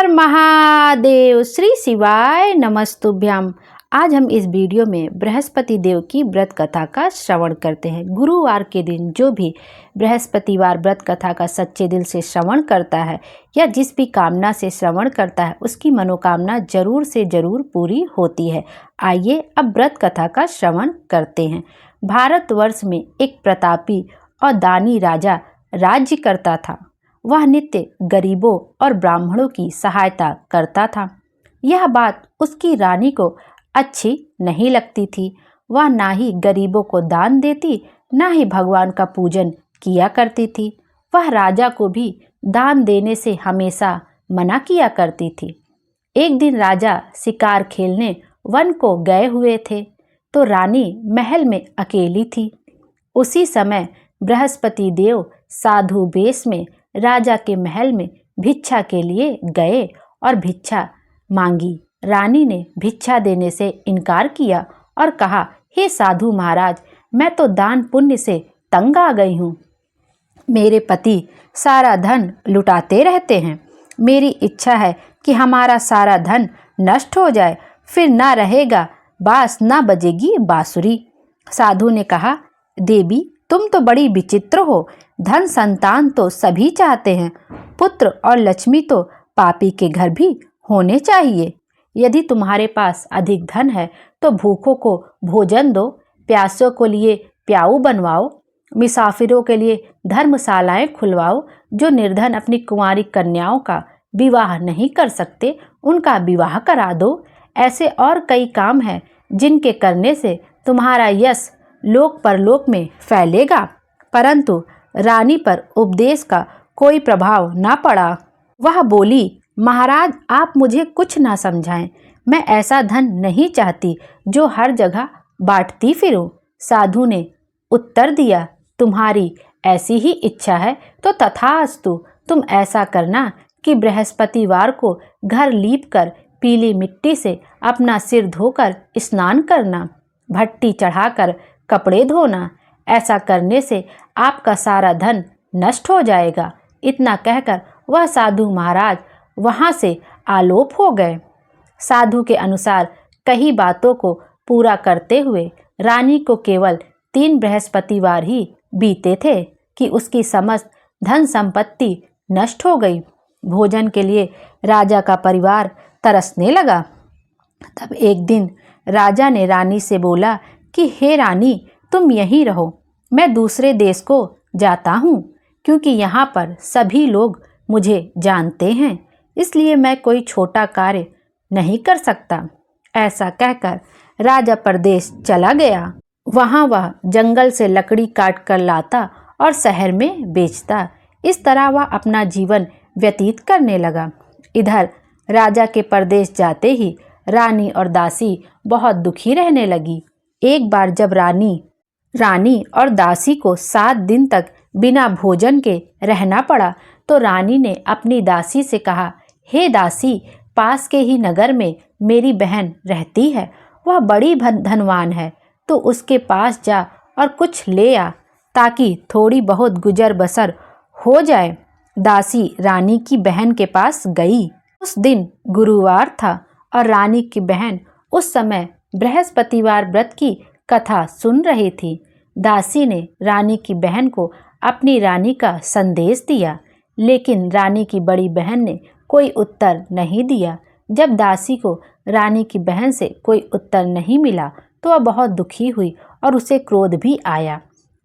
हर महादेव। श्री शिवाय नमस्तुभ्यम। आज हम इस वीडियो में बृहस्पति देव की व्रत कथा का श्रवण करते हैं। गुरुवार के दिन जो भी बृहस्पतिवार व्रत कथा का सच्चे दिल से श्रवण करता है या जिस भी कामना से श्रवण करता है उसकी मनोकामना जरूर से जरूर पूरी होती है। आइए अब व्रत कथा का श्रवण करते हैं। भारतवर्ष में एक प्रतापी और दानी राजा राज्य करता था। वह नित्य गरीबों और ब्राह्मणों की सहायता करता था। यह बात उसकी रानी को अच्छी नहीं लगती थी। वह ना ही गरीबों को दान देती, ना ही भगवान का पूजन किया करती थी। वह राजा को भी दान देने से हमेशा मना किया करती थी। एक दिन राजा शिकार खेलने वन को गए हुए थे तो रानी महल में अकेली थी। उसी समय बृहस्पति देव साधु वेश में राजा के महल में भिक्षा के लिए गए और भिक्षा मांगी। रानी ने भिक्षा देने से इनकार किया और कहा, हे साधु महाराज, मैं तो दान पुण्य से तंग आ गई हूँ। मेरे पति सारा धन लुटाते रहते हैं। मेरी इच्छा है कि हमारा सारा धन नष्ट हो जाए, फिर ना रहेगा बांस, ना बजेगी बांसुरी। साधु ने कहा, देवी तुम तो बड़ी विचित्र हो। धन संतान तो सभी चाहते हैं, पुत्र और लक्ष्मी तो पापी के घर भी होने चाहिए। यदि तुम्हारे पास अधिक धन है तो भूखों को भोजन दो, प्यासों को लिए प्याऊ बनवाओ, मुसाफिरों के लिए धर्मशालाएं खुलवाओ। जो निर्धन अपनी कुंवारी कन्याओं का विवाह नहीं कर सकते उनका विवाह करा दो। ऐसे और कई काम हैं जिनके करने से तुम्हारा यश लोक परलोक में फैलेगा। परंतु रानी पर उपदेश का कोई प्रभाव ना पड़ा। वह बोली, महाराज आप मुझे कुछ ना समझाएं। मैं ऐसा धन नहीं चाहती जो हर जगह बांटती फिरूं। साधु ने उत्तर दिया, तुम्हारी ऐसी ही इच्छा है तो तथास्तु। तुम ऐसा करना कि बृहस्पतिवार को घर लीप कर पीली मिट्टी से अपना सिर धोकर स्नान करना, भट्टी चढ़ाकर कपड़े धोना। ऐसा करने से आपका सारा धन नष्ट हो जाएगा। इतना कहकर वह साधु महाराज वहां से आलोप हो गए। साधु के अनुसार कई बातों को पूरा करते हुए रानी को केवल 3 बृहस्पतिवार ही बीते थे कि उसकी समस्त धन संपत्ति नष्ट हो गई। भोजन के लिए राजा का परिवार तरसने लगा। तब एक दिन राजा ने रानी से बोला कि हे रानी, तुम यहीं रहो, मैं दूसरे देश को जाता हूँ, क्योंकि यहाँ पर सभी लोग मुझे जानते हैं, इसलिए मैं कोई छोटा कार्य नहीं कर सकता। ऐसा कहकर राजा परदेश चला गया। वहाँ वह जंगल से लकड़ी काट कर लाता और शहर में बेचता। इस तरह वह अपना जीवन व्यतीत करने लगा। इधर राजा के परदेश जाते ही रानी और दासी बहुत दुखी रहने लगी। एक बार जब रानी और दासी को 7 दिन तक बिना भोजन के रहना पड़ा तो रानी ने अपनी दासी से कहा, हे दासी, पास के ही नगर में मेरी बहन रहती है। वह बड़ी धनवान है, तो उसके पास जा और कुछ ले आ ताकि थोड़ी बहुत गुजर बसर हो जाए। दासी रानी की बहन के पास गई। उस दिन गुरुवार था और रानी की बहन उस समय बृहस्पतिवार व्रत की कथा सुन रही थी। दासी ने रानी की बहन को अपनी रानी का संदेश दिया, लेकिन रानी की बड़ी बहन ने कोई उत्तर नहीं दिया। जब दासी को रानी की बहन से कोई उत्तर नहीं मिला तो वह बहुत दुखी हुई और उसे क्रोध भी आया।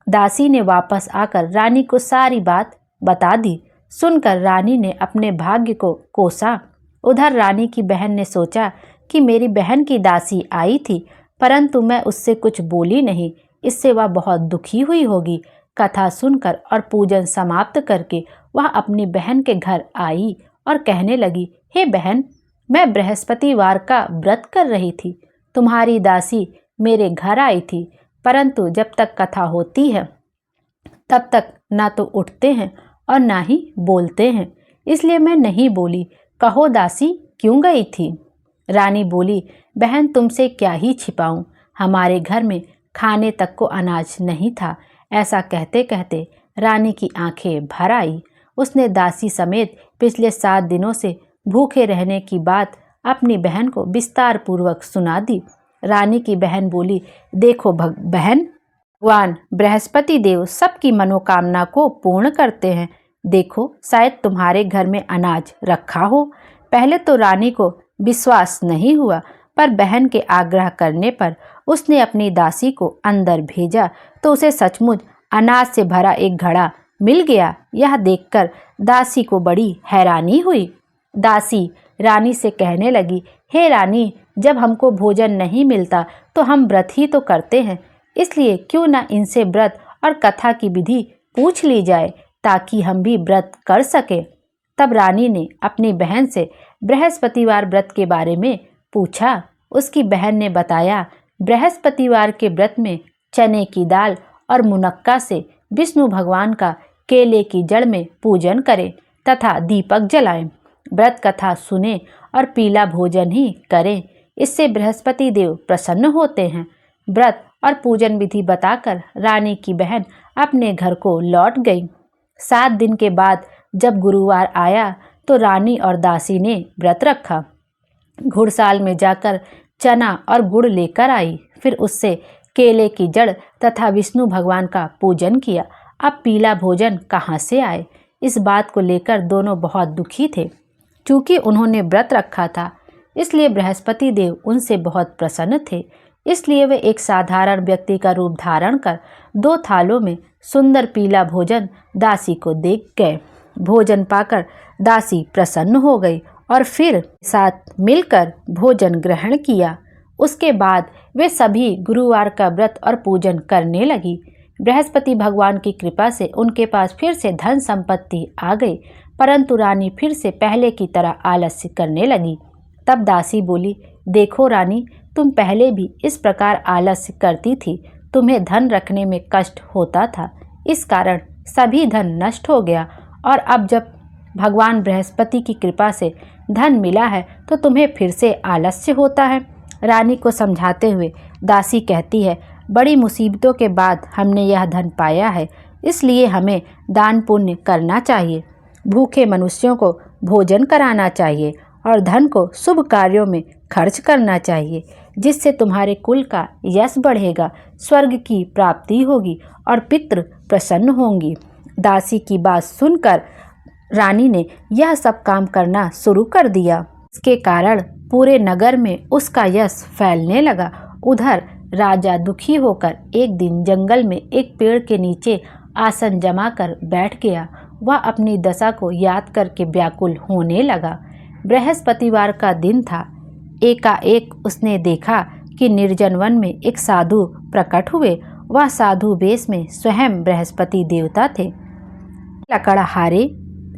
दासी ने वापस आकर रानी को सारी बात बता दी। सुनकर रानी ने अपने भाग्य को कोसा। उधर रानी की बहन ने सोचा कि मेरी बहन की दासी आई थी, परंतु मैं उससे कुछ बोली नहीं, इससे वह बहुत दुखी हुई होगी। कथा सुनकर और पूजन समाप्त करके वह अपनी बहन के घर आई और कहने लगी, हे बहन, मैं बृहस्पतिवार का व्रत कर रही थी। तुम्हारी दासी मेरे घर आई थी, परंतु जब तक कथा होती है तब तक ना तो उठते हैं और ना ही बोलते हैं, इसलिए मैं नहीं बोली। कहो दासी, क्यों गई थी? रानी बोली, बहन तुमसे क्या ही छिपाऊं, हमारे घर में खाने तक को अनाज नहीं था। ऐसा कहते कहते रानी की आंखें भर आई। उसने दासी समेत पिछले 7 दिनों से भूखे रहने की बात अपनी बहन को विस्तार पूर्वक सुना दी। रानी की बहन बोली, देखो बहन, भगवान बृहस्पति देव सबकी मनोकामना को पूर्ण करते हैं। देखो, शायद तुम्हारे घर में अनाज रखा हो। पहले तो रानी को विश्वास नहीं हुआ, पर बहन के आग्रह करने पर उसने अपनी दासी को अंदर भेजा तो उसे सचमुच अनाज से भरा एक घड़ा मिल गया। यह देखकर दासी को बड़ी हैरानी हुई। दासी रानी से कहने लगी, हे रानी, जब हमको भोजन नहीं मिलता तो हम व्रत ही तो करते हैं, इसलिए क्यों न इनसे व्रत और कथा की विधि पूछ ली जाए ताकि हम भी व्रत कर सके। तब रानी ने अपनी बहन से बृहस्पतिवार व्रत के बारे में पूछा। उसकी बहन ने बताया, बृहस्पतिवार के व्रत में चने की दाल और मुनक्का से विष्णु भगवान का केले की जड़ में पूजन करें तथा दीपक जलाएं, व्रत कथा सुने और पीला भोजन ही करें। इससे बृहस्पति देव प्रसन्न होते हैं। व्रत और पूजन विधि बताकर रानी की बहन अपने घर को लौट गई। 7 दिन के बाद जब गुरुवार आया तो रानी और दासी ने व्रत रखा। घुड़साल में जाकर चना और गुड़ लेकर आई, फिर उससे केले की जड़ तथा विष्णु भगवान का पूजन किया। अब पीला भोजन कहाँ से आए, इस बात को लेकर दोनों बहुत दुखी थे। चूँकि उन्होंने व्रत रखा था, इसलिए बृहस्पति देव उनसे बहुत प्रसन्न थे। इसलिए वे एक साधारण व्यक्ति का रूप धारण कर 2 थालों में सुंदर पीला भोजन दासी को दे गए। भोजन पाकर दासी प्रसन्न हो गई और फिर साथ मिलकर भोजन ग्रहण किया। उसके बाद वे सभी गुरुवार का व्रत और पूजन करने लगी। बृहस्पति भगवान की कृपा से उनके पास फिर से धन संपत्ति आ गई, परंतु रानी फिर से पहले की तरह आलस्य करने लगी। तब दासी बोली, देखो रानी, तुम पहले भी इस प्रकार आलस्य करती थी। तुम्हें धन रखने में कष्ट होता था, इस कारण सभी धन नष्ट हो गया, और अब जब भगवान बृहस्पति की कृपा से धन मिला है तो तुम्हें फिर से आलस्य होता है। रानी को समझाते हुए दासी कहती है, बड़ी मुसीबतों के बाद हमने यह धन पाया है, इसलिए हमें दान पुण्य करना चाहिए, भूखे मनुष्यों को भोजन कराना चाहिए और धन को शुभ कार्यों में खर्च करना चाहिए, जिससे तुम्हारे कुल का यश बढ़ेगा, स्वर्ग की प्राप्ति होगी और पितृ प्रसन्न होंगी। दासी की बात सुनकर रानी ने यह सब काम करना शुरू कर दिया। इसके कारण पूरे नगर में उसका यश फैलने लगा। उधर राजा दुखी होकर एक दिन जंगल में एक पेड़ के नीचे आसन जमा कर बैठ गया। वह अपनी दशा को याद करके व्याकुल होने लगा। बृहस्पतिवार का दिन था। एकाएक उसने देखा कि निर्जन वन में एक साधु प्रकट हुए। वह साधु वेश में स्वयं बृहस्पति देवता थे। लकड़हारे,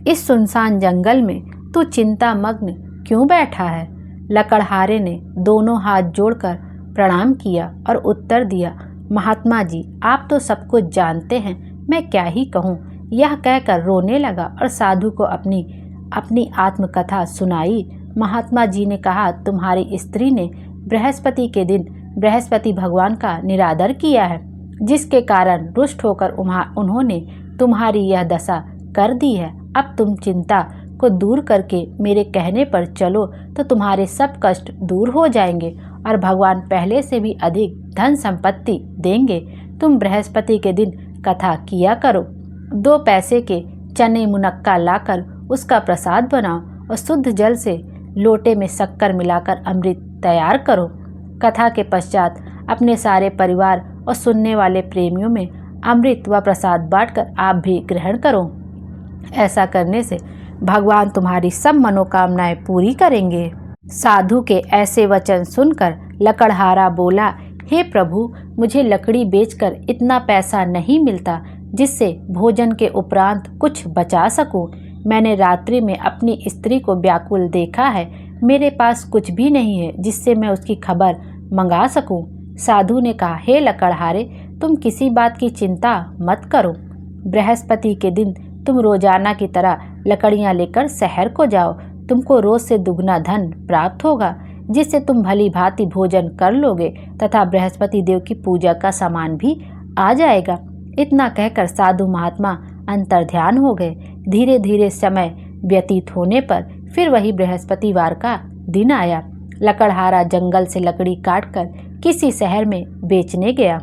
इस सुनसान जंगल में तू चिंतामग्न क्यों बैठा है? लकड़हारे ने दोनों हाथ जोड़कर प्रणाम किया और उत्तर दिया, महात्मा जी, आप तो सब कुछ जानते हैं, मैं क्या ही कहूँ। यह कहकर रोने लगा और साधु को अपनी आत्मकथा सुनाई। महात्मा जी ने कहा, तुम्हारी स्त्री ने बृहस्पति के दिन बृहस्पति भगवान का निरादर किया है, जिसके कारण रुष्ट होकर उन्होंने तुम्हारी यह दशा कर दी है। अब तुम चिंता को दूर करके मेरे कहने पर चलो तो तुम्हारे सब कष्ट दूर हो जाएंगे और भगवान पहले से भी अधिक धन संपत्ति देंगे। तुम बृहस्पति के दिन कथा किया करो। 2 पैसे के चने मुनक्का लाकर उसका प्रसाद बनाओ और शुद्ध जल से लोटे में शक्कर मिलाकर अमृत तैयार करो। कथा के पश्चात अपने सारे परिवार और सुनने वाले प्रेमियों में अमृत व प्रसाद बांटकर आप भी ग्रहण करो। ऐसा करने से भगवान तुम्हारी सब मनोकामनाएं पूरी करेंगे। साधु के ऐसे वचन सुनकर लकड़हारा बोला, हे प्रभु, मुझे लकड़ी बेचकर इतना पैसा नहीं मिलता जिससे भोजन के उपरांत कुछ बचा सकूं। मैंने रात्रि में अपनी स्त्री को व्याकुल देखा है। मेरे पास कुछ भी नहीं है जिससे मैं उसकी खबर मंगा सकूं। साधु ने कहा, हे लकड़हारे, तुम किसी बात की चिंता मत करो। बृहस्पति के दिन तुम रोजाना की तरह लकड़ियां लेकर शहर को जाओ। तुमको रोज से दुगना धन प्राप्त होगा, जिससे तुम भली भांति भोजन कर लोगे तथा बृहस्पति देव की पूजा का सामान भी आ जाएगा। इतना कहकर साधु महात्मा अंतर्ध्यान हो गए। धीरे धीरे समय व्यतीत होने पर फिर वही बृहस्पतिवार का दिन आया। लकड़हारा जंगल से लकड़ी काटकर किसी शहर में बेचने गया।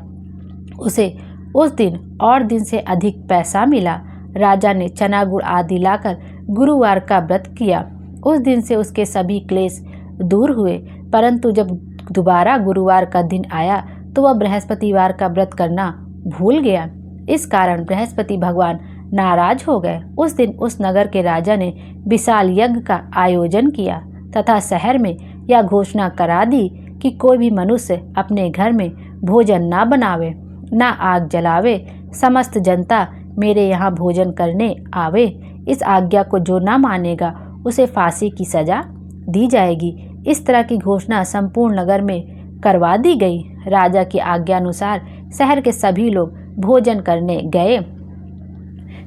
उसे उस दिन और दिन से अधिक पैसा मिला। राजा ने चना गुड़ आदि लाकर गुरुवार का व्रत किया। उस दिन से उसके सभी क्लेश दूर हुए। परंतु जब दोबारा गुरुवार का दिन आया तो वह बृहस्पतिवार का व्रत करना भूल गया। इस कारण बृहस्पति भगवान नाराज हो गए। उस दिन उस नगर के राजा ने विशाल यज्ञ का आयोजन किया तथा शहर में यह घोषणा करा दी कि कोई भी मनुष्य अपने घर में भोजन ना बनावे, ना आग जलावे। समस्त जनता मेरे यहाँ भोजन करने आवे। इस आज्ञा को जो ना मानेगा उसे फांसी की सजा दी जाएगी। इस तरह की घोषणा संपूर्ण नगर में करवा दी गई। राजा की आज्ञा अनुसार शहर के सभी लोग भोजन करने गए,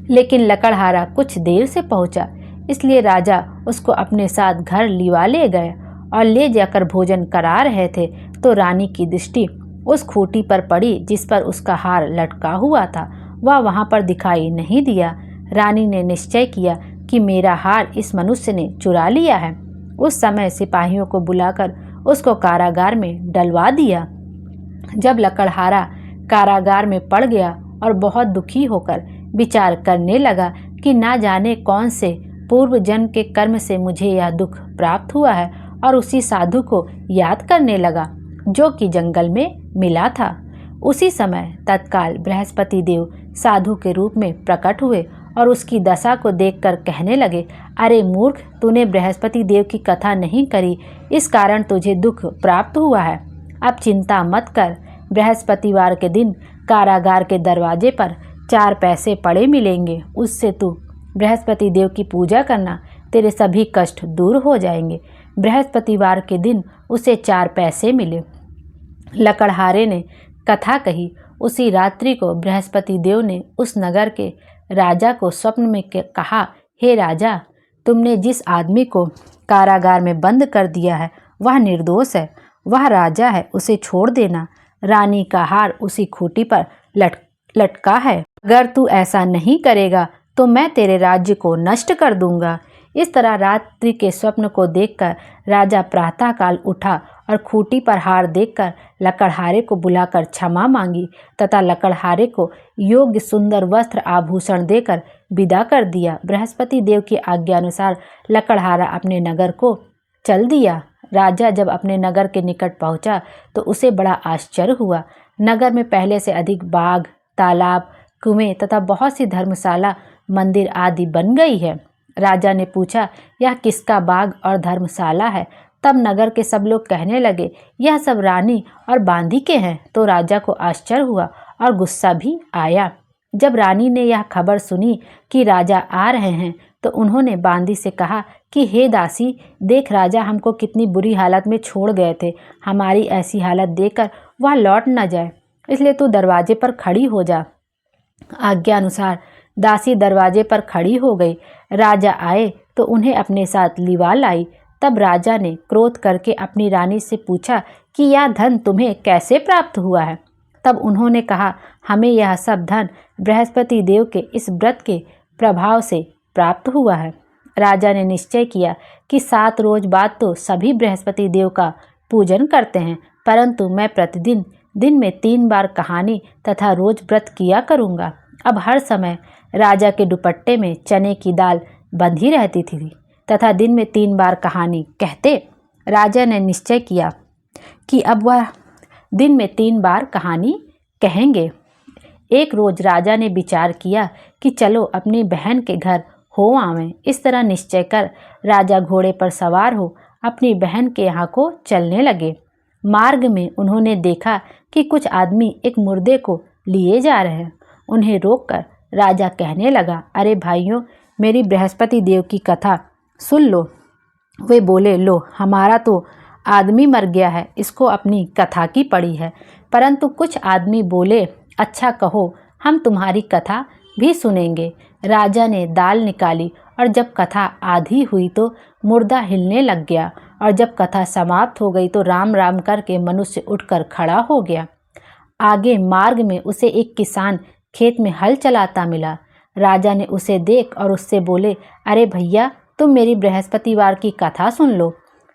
लेकिन लकड़हारा कुछ देर से पहुंचा, इसलिए राजा उसको अपने साथ घर लिवा ले गए और ले जाकर भोजन करा रहे थे तो रानी की दृष्टि उस खूंटी पर पड़ी जिस पर उसका हार लटका हुआ था। वह वहां पर दिखाई नहीं दिया। रानी ने निश्चय किया कि मेरा हार इस मनुष्य ने चुरा लिया है। उस समय सिपाहियों को बुलाकर उसको कारागार में डलवा दिया। जब लकड़हारा कारागार में पड़ गया और बहुत दुखी होकर विचार करने लगा कि ना जाने कौन से पूर्व जन्म के कर्म से मुझे यह दुख प्राप्त हुआ है, और उसी साधु को याद करने लगा जो कि जंगल में मिला था। उसी समय तत्काल बृहस्पति देव साधु के रूप में प्रकट हुए और उसकी दशा को देखकर कहने लगे, अरे मूर्ख, तूने बृहस्पति देव की कथा नहीं करी, इस कारण तुझे दुख प्राप्त हुआ है। अब चिंता मत कर। बृहस्पतिवार के दिन कारागार के दरवाजे पर 4 पैसे पड़े मिलेंगे। उससे तू बृहस्पति देव की पूजा करना, तेरे सभी कष्ट दूर हो जाएंगे। बृहस्पतिवार के दिन उसे 4 पैसे मिले। लकड़हारे ने कथा कही। उसी रात्रि को बृहस्पति देव ने उस नगर के राजा को स्वप्न में कहा, हे राजा, तुमने जिस आदमी को कारागार में बंद कर दिया है वह निर्दोष है, वह राजा है, उसे छोड़ देना। रानी का हार उसी खूंटी पर लटका है। अगर तू ऐसा नहीं करेगा तो मैं तेरे राज्य को नष्ट कर दूंगा। इस तरह रात्रि के स्वप्न को देखकर राजा प्रातःकाल उठा और खूंटी पर हार देखकर लकड़हारे को बुलाकर क्षमा मांगी तथा लकड़हारे को योग्य सुंदर वस्त्र आभूषण देकर विदा कर दिया। बृहस्पति देव की आज्ञा अनुसार लकड़हारा अपने नगर को चल दिया। राजा जब अपने नगर के निकट पहुंचा तो उसे बड़ा आश्चर्य हुआ। नगर में पहले से अधिक बाग, तालाब, कुएं तथा बहुत सी धर्मशाला, मंदिर आदि बन गई है। राजा ने पूछा, यह किसका बाग और धर्मशाला है? तब नगर के सब लोग कहने लगे, यह सब रानी और बांदी के हैं। तो राजा को आश्चर्य हुआ और गुस्सा भी आया। जब रानी ने यह खबर सुनी कि राजा आ रहे हैं तो उन्होंने बांदी से कहा कि हे दासी, देख राजा हमको कितनी बुरी हालत में छोड़ गए थे। हमारी ऐसी हालत देखकर वह लौट न जाए, इसलिए तू दरवाजे पर खड़ी हो जा। आज्ञा अनुसार दासी दरवाजे पर खड़ी हो गई। राजा आए तो उन्हें अपने साथ लिवा लाई। तब राजा ने क्रोध करके अपनी रानी से पूछा कि यह धन तुम्हें कैसे प्राप्त हुआ है? तब उन्होंने कहा, हमें यह सब धन बृहस्पति देव के इस व्रत के प्रभाव से प्राप्त हुआ है। राजा ने निश्चय किया कि 7 रोज बाद तो सभी बृहस्पति देव का पूजन करते हैं, परंतु मैं प्रतिदिन दिन में 3 बार कहानी तथा रोज व्रत किया करूँगा। अब हर समय राजा के दुपट्टे में चने की दाल बंधी रहती थी तथा दिन में 3 बार कहानी कहते। राजा ने निश्चय किया कि अब वह दिन में 3 बार कहानी कहेंगे। एक रोज राजा ने विचार किया कि चलो अपनी बहन के घर हो आवें। इस तरह निश्चय कर राजा घोड़े पर सवार हो अपनी बहन के यहाँ को चलने लगे। मार्ग में उन्होंने देखा कि कुछ आदमी एक मुर्दे को लिए जा रहे हैं। उन्हें रोककर राजा कहने लगा, अरे भाइयों, मेरी बृहस्पति देव की कथा सुन लो। वे बोले, लो, हमारा तो आदमी मर गया है, इसको अपनी कथा की पड़ी है। परंतु कुछ आदमी बोले, अच्छा कहो, हम तुम्हारी कथा भी सुनेंगे। राजा ने दाल निकाली और जब कथा आधी हुई तो मुर्दा हिलने लग गया, और जब कथा समाप्त हो गई तो राम राम करके मनुष्य उठकर खड़ा हो गया। आगे मार्ग में उसे एक किसान खेत में हल चलाता मिला। राजा ने उसे देख और उससे बोले, अरे भैया, तुम मेरी बृहस्पतिवार की कथा सुन लो।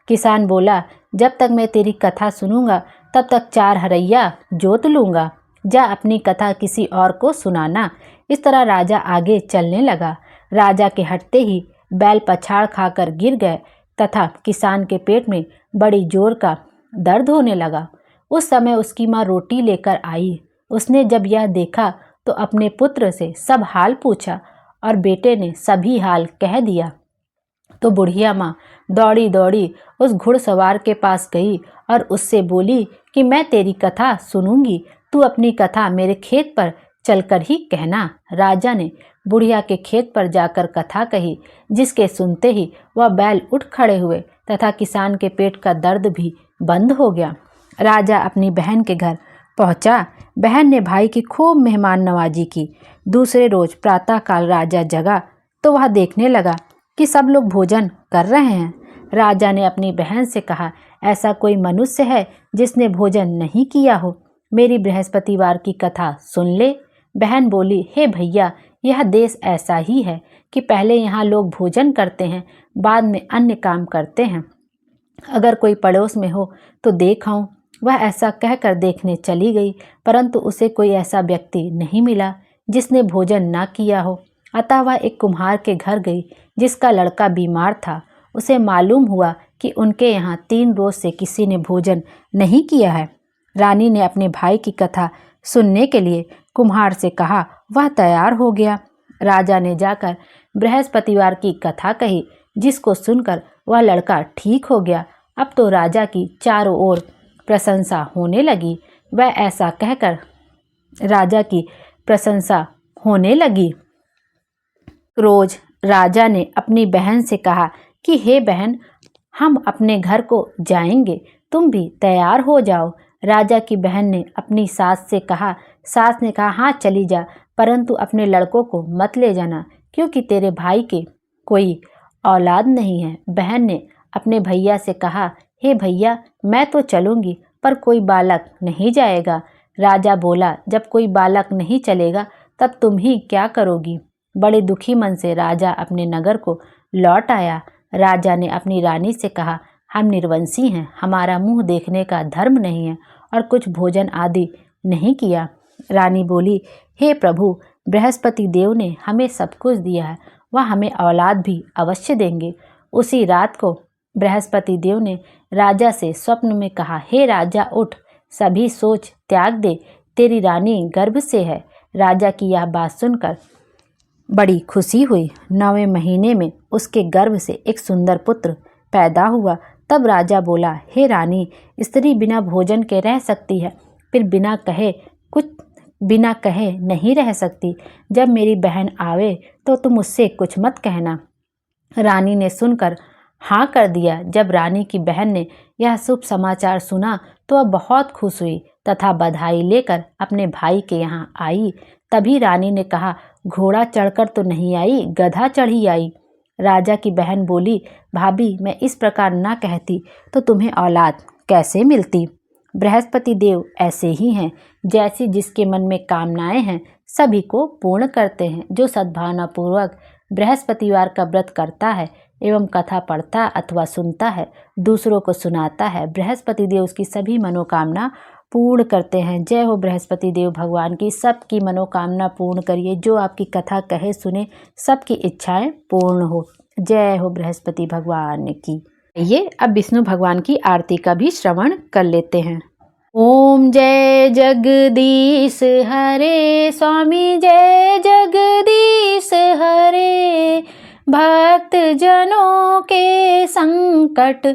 किसान बोला, जब तक मैं तेरी कथा सुनूंगा तब तक 4 हरैया जोत लूंगा। जा अपनी कथा किसी और को सुनाना। इस तरह राजा आगे चलने लगा। राजा के हटते ही बैल पछाड़ खाकर गिर गए तथा किसान के पेट में बड़ी जोर का दर्द होने लगा। उस समय उसकी माँ रोटी लेकर आई। उसने जब यह देखा तो अपने पुत्र से सब हाल पूछा और बेटे ने सभी हाल कह दिया। तो बुढ़िया माँ दौड़ी दौड़ी उस घुड़सवार के पास गई और उससे बोली कि मैं तेरी कथा सुनूंगी, तू अपनी कथा मेरे खेत पर चलकर ही कहना। राजा ने बुढ़िया के खेत पर जाकर कथा कही, जिसके सुनते ही वह बैल उठ खड़े हुए तथा किसान के पेट का दर्द भी बंद हो गया। राजा अपनी बहन के घर पहुंचा। बहन ने भाई की खूब मेहमान नवाजी की। दूसरे रोज प्रातःकाल राजा जगा तो वह देखने लगा कि सब लोग भोजन कर रहे हैं। राजा ने अपनी बहन से कहा, ऐसा कोई मनुष्य है जिसने भोजन नहीं किया हो? मेरी बृहस्पतिवार की कथा सुन ले। बहन बोली, हे भैया, यह देश ऐसा ही है कि पहले यहाँ लोग भोजन करते हैं, बाद में अन्य काम करते हैं। अगर कोई पड़ोस में हो तो देख आऊं। वह ऐसा कहकर देखने चली गई, परंतु उसे कोई ऐसा व्यक्ति नहीं मिला जिसने भोजन ना किया हो। अतः वह एक कुम्हार के घर गई जिसका लड़का बीमार था। उसे मालूम हुआ कि उनके यहाँ 3 रोज से किसी ने भोजन नहीं किया है। रानी ने अपने भाई की कथा सुनने के लिए कुम्हार से कहा। वह तैयार हो गया। राजा ने जाकर बृहस्पतिवार की कथा कही, जिसको सुनकर वह लड़का ठीक हो गया। अब तो राजा की चारों ओर प्रशंसा होने लगी। वह ऐसा कहकर राजा की प्रशंसा होने लगी। रोज राजा ने अपनी बहन से कहा कि हे बहन, हम अपने घर को जाएंगे, तुम भी तैयार हो जाओ। राजा की बहन ने अपनी सास से कहा। सास ने कहा, हाँ चली जा, परंतु अपने लड़कों को मत ले जाना, क्योंकि तेरे भाई के कोई औलाद नहीं है। बहन ने अपने भैया से कहा, हे भैया, मैं तो चलूंगी, पर कोई बालक नहीं जाएगा। राजा बोला, जब कोई बालक नहीं चलेगा तब तुम ही क्या करोगी? बड़े दुखी मन से राजा अपने नगर को लौट आया। राजा ने अपनी रानी से कहा, हम निर्वंशी हैं, हमारा मुंह देखने का धर्म नहीं है और कुछ भोजन आदि नहीं किया। रानी बोली, हे प्रभु, बृहस्पति देव ने हमें सब कुछ दिया है, वह हमें औलाद भी अवश्य देंगे। उसी रात को बृहस्पति देव ने राजा से स्वप्न में कहा, हे राजा, उठ, सभी सोच त्याग दे, तेरी रानी गर्भ से है। राजा की यह बात सुनकर बड़ी खुशी हुई। 9वें महीने में उसके गर्भ से एक सुंदर पुत्र पैदा हुआ। तब राजा बोला, हे रानी, स्त्री बिना भोजन के रह सकती है, फिर बिना कहे नहीं रह सकती। जब मेरी बहन आवे तो तुम उससे कुछ मत कहना। रानी ने सुनकर हाँ कर दिया। जब रानी की बहन ने यह शुभ समाचार सुना तो वह बहुत खुश हुई तथा बधाई लेकर अपने भाई के यहाँ आई। तभी रानी ने कहा, घोड़ा चढ़कर तो नहीं आई, गधा चढ़ी आई। राजा की बहन बोली, भाभी, मैं इस प्रकार ना कहती तो तुम्हें औलाद कैसे मिलती? बृहस्पति देव ऐसे ही हैं, जैसी जिसके मन में कामनाएं हैं सभी को पूर्ण करते हैं। जो सद्भावना पूर्वक बृहस्पतिवार का व्रत करता है एवं कथा पढ़ता अथवा सुनता है, दूसरों को सुनाता है, बृहस्पति देव उसकी सभी मनोकामना पूर्ण करते हैं। जय हो बृहस्पति देव भगवान की। सबकी मनोकामना पूर्ण करिए। जो आपकी कथा कहे सुने सबकी इच्छाएं पूर्ण हो। जय हो बृहस्पति भगवान की। ये अब विष्णु भगवान की आरती का भी श्रवण कर लेते हैं। ओम जय जगदीश हरे, स्वामी जय जगदीश हरे। भक्त जनों के संकट,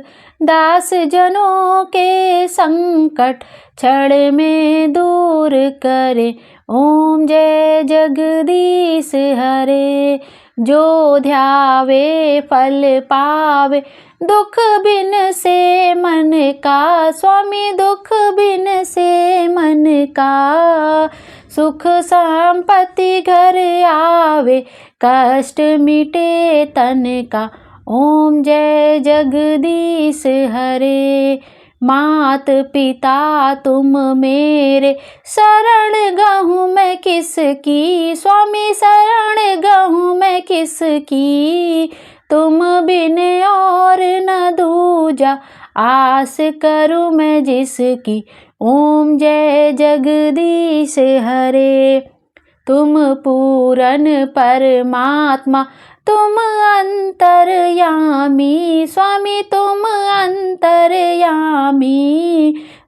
दास जनों के संकट क्षण में दूर करे। ओम जय जगदीश हरे। जो ध्यावे फल पावे, दुख बिन से मन का, स्वामी दुख बिन से मन का। सुख संपत्ति घर आवे, कष्ट मिटे तन का। ओम जय जगदीश हरे। मात पिता तुम मेरे, शरण गहूँ मैं किसकी, स्वामी शरण गहूँ मैं किसकी। तुम बिन और न दूजा, आस करूँ मैं जिसकी। ओम जय जगदीश हरे। तुम पूरन परमात्मा, तुम अंतर्यामी स्वामी, तुम अंतर्यामी।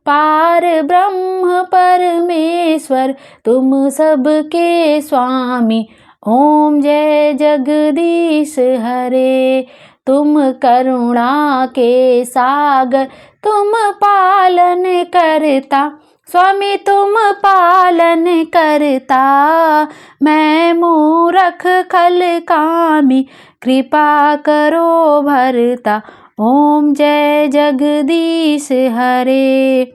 पार ब्रह्म परमेश्वर, तुम सबके स्वामी। ओम जय जगदीश हरे। तुम करुणा के सागर, तुम पालन करता स्वामी, तुम पालन करता। मैं मूरख खल कामी, कृपा करो भरता। ओम जय जगदीश हरे।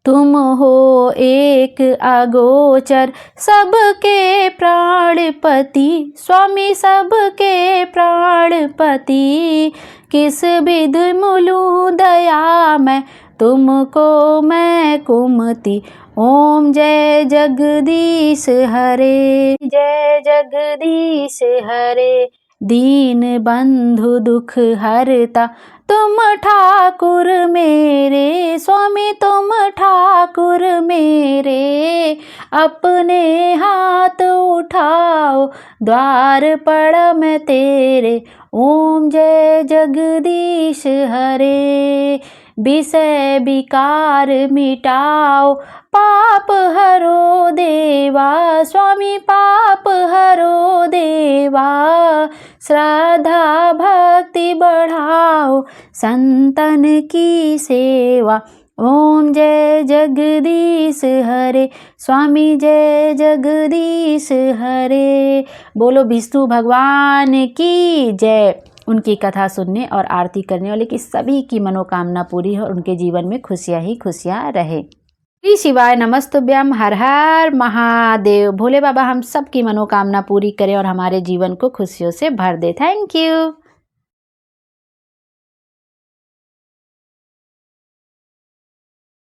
तुम हो एक अगोचर, सबके प्राणपति स्वामी, सबके प्राणपति। किस विध मुलूँ दया मैं, तुमको मैं कुमति। ओम जय जगदीश हरे। जय जगदीश हरे। दीन बंधु दुख हरता, तुम ठाकुर मेरे स्वामी, तुम ठाकुर मेरे। अपने हाथ उठाओ, द्वार पड़ा मैं तेरे। ओम जय जगदीश हरे। विषय विकार मिटाओ, पाप हरो देवा स्वामी, पाप हरो देवा। श्रद्धा भक्ति बढ़ाओ, संतन की सेवा। ओम जय जगदीश हरे स्वामी, जय जगदीश हरे। बोलो विष्णु भगवान की जय। उनकी कथा सुनने और आरती करने वाले की सभी की मनोकामना पूरी हो और उनके जीवन में खुशियाँ ही खुशियाँ रहे। श्री शिवाय नमस्तुभ्यम। हर हर महादेव। भोले बाबा हम सब की मनोकामना पूरी करें और हमारे जीवन को खुशियों से भर दे। Thank you.